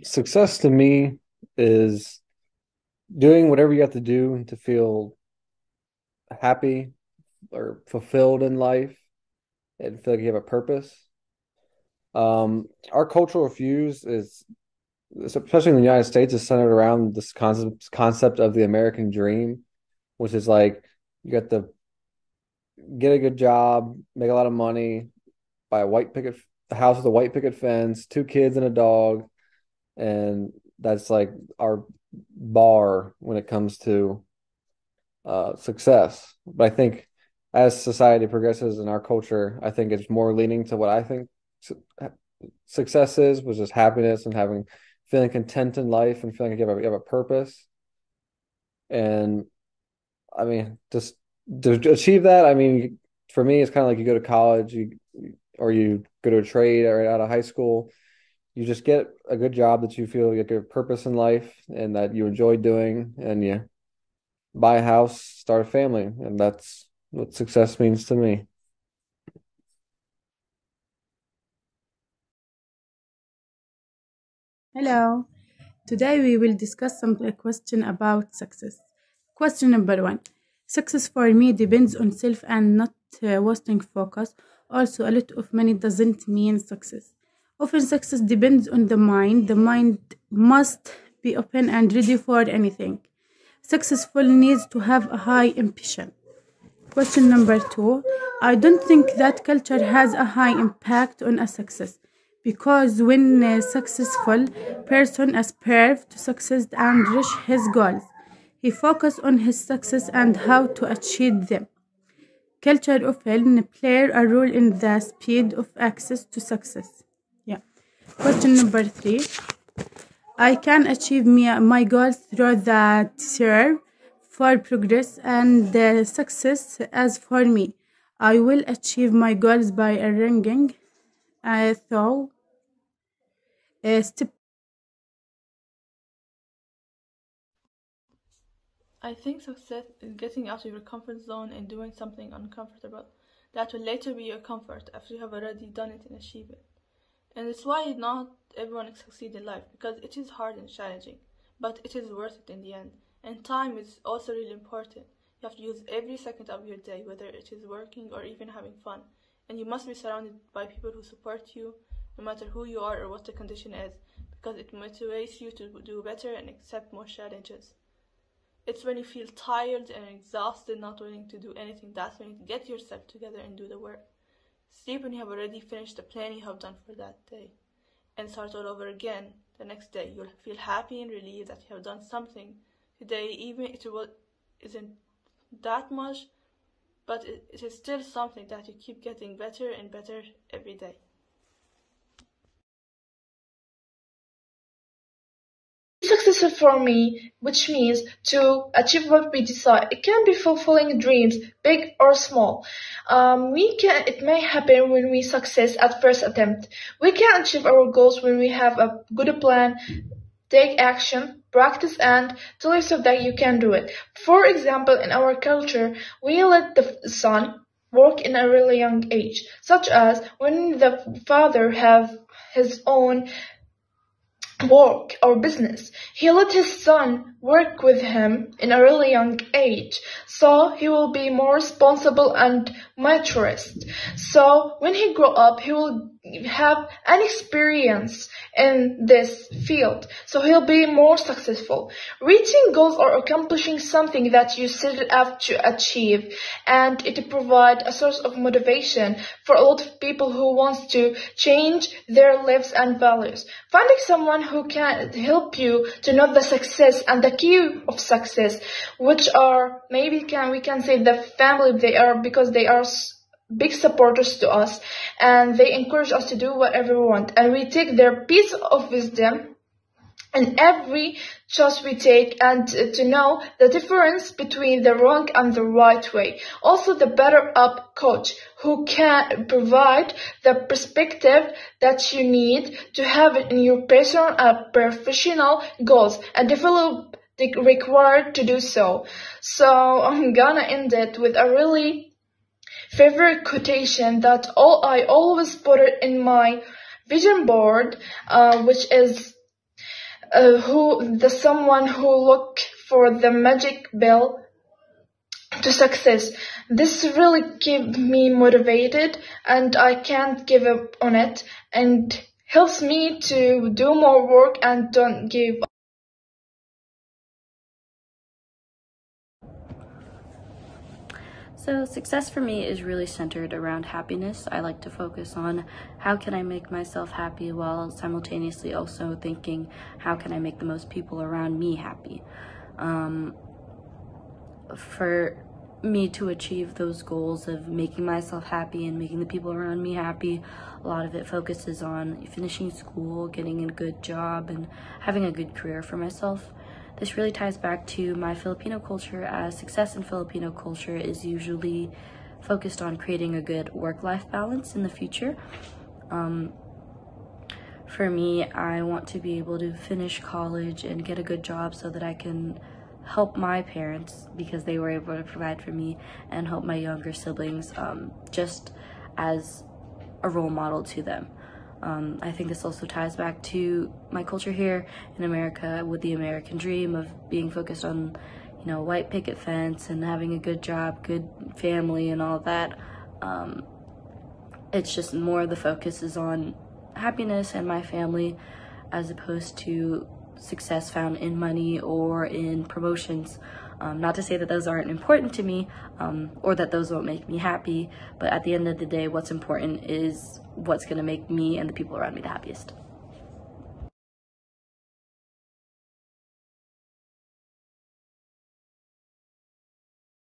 Success to me is doing whatever you have to do to feel happy or fulfilled in life and feel like you have a purpose. Our cultural views is, especially in the United States, is centered around this concept of the American dream, which is like you got to get a good job, make a lot of money, buy a house with a white picket fence, two kids and a dog, and that's like our bar when it comes to success. But I think as society progresses in our culture, I think it's more leaning to what I think su success is, which is happiness and feeling content in life and feeling like you have a purpose. And I mean, just to achieve that, I mean, for me, it's kind of like you go to college, or you go to a trade or out of high school. You just get a good job that you feel like a purpose in life and that you enjoy doing, and you buy a house, start a family, and that's what success means to me. Hello. Today we will discuss some question about success. Question number one. Success for me depends on self and not wasting focus. Also, a lot of money doesn't mean success. Often success depends on the mind. The mind must be open and ready for anything. Successful needs to have a high ambition. Question number two. I don't think that culture has a high impact on a success because when a successful person aspires to success and reach his goals, he focuses on his success and how to achieve them. Culture often play a role in the speed of access to success. Yeah. Question number three. I can achieve my goals through the serve for progress and success. As for me, I will achieve my goals by arranging through step. I think success is getting out of your comfort zone and doing something uncomfortable that will later be your comfort after you have already done it and achieved it. And it's why not everyone succeeds in life, because it is hard and challenging, but it is worth it in the end. And time is also really important. You have to use every second of your day, whether it is working or even having fun. And you must be surrounded by people who support you, no matter who you are or what the condition is, because it motivates you to do better and accept more challenges. It's when you feel tired and exhausted, not willing to do anything, that's when you get yourself together and do the work. Sleep when you have already finished the plan you have done for that day, and start all over again the next day. You'll feel happy and relieved that you have done something today, even if isn't that much, but it is still something that you keep getting better and better every day. Successful for me, which means to achieve what we decide. It can be fulfilling dreams, big or small. It may happen when we success at first attempt. We can achieve our goals when we have a good plan, take action, practice, and tell yourself that you can do it. For example, in our culture, we let the son work in a really young age, such as when the father have his own work or business. He let his son work with him in a really young age, so he will be more responsible and maturist. So when he grow up, he will have an experience in this field, so he'll be more successful. Reaching goals or accomplishing something that you set out to achieve, and it provide a source of motivation for a lot of people who wants to change their lives and values. Finding someone who can help you to know the success and the key of success, which are we can say the family, they are, because they are big supporters to us, and they encourage us to do whatever we want, and we take their piece of wisdom in every choice we take, and to know the difference between the wrong and the right way. Also, the better up coach who can provide the perspective that you need to have it in your personal and professional goals and develop the required to do so. So I'm gonna end it with a really favorite quotation that I always put it in my vision board, which is someone who look for the magic bell to success. This really keeps me motivated, and I can't give up on it, and helps me to do more work and don't give up. So success for me is really centered around happiness. I like to focus on how can I make myself happy while simultaneously also thinking how can I make the most people around me happy. For me to achieve those goals of making myself happy and making the people around me happy, a lot of it focuses on finishing school, getting a good job, and having a good career for myself. This really ties back to my Filipino culture, as success in Filipino culture is usually focused on creating a good work-life balance in the future. For me, I want to be able to finish college and get a good job so that I can help my parents, because they were able to provide for me, and help my younger siblings, just as a role model to them. I think this also ties back to my culture here in America, with the American dream of being focused on, white picket fence and having a good job, good family, and all of that. It's just more the focus is on happiness and my family, as opposed to success found in money or in promotions. Not to say that those aren't important to me, or that those won't make me happy, but at the end of the day, what's important is what's going to make me and the people around me the happiest.